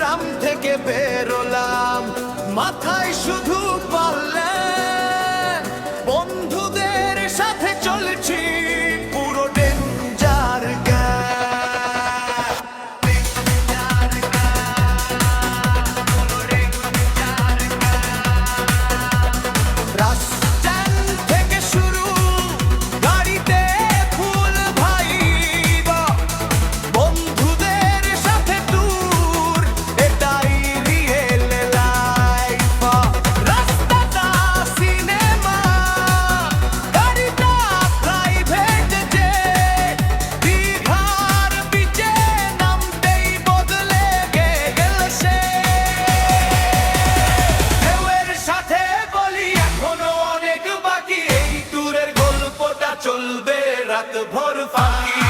গ্রাম থেকে বেরোলাম, মাথায় শুধু পারলে বন্ধুদের সাথে চলছি পুরো ডেঞ্জার থেকে শুরু গাড়িতে ফুল ভাই, বন্ধুদের সাথে ট্যুর, এটাই রিয়েল লাইফ। রাস্তাটা সিনেমা, গাড়িটা প্রাইভেট জেট, দীঘার বিচে নামতেই বদলে গেল সে। ঢেউয়ের সাথে বলি এখনো অনেক বাকি, এই ট্যুরের গল্পটা চলবে রাত ভর ফাঁকি।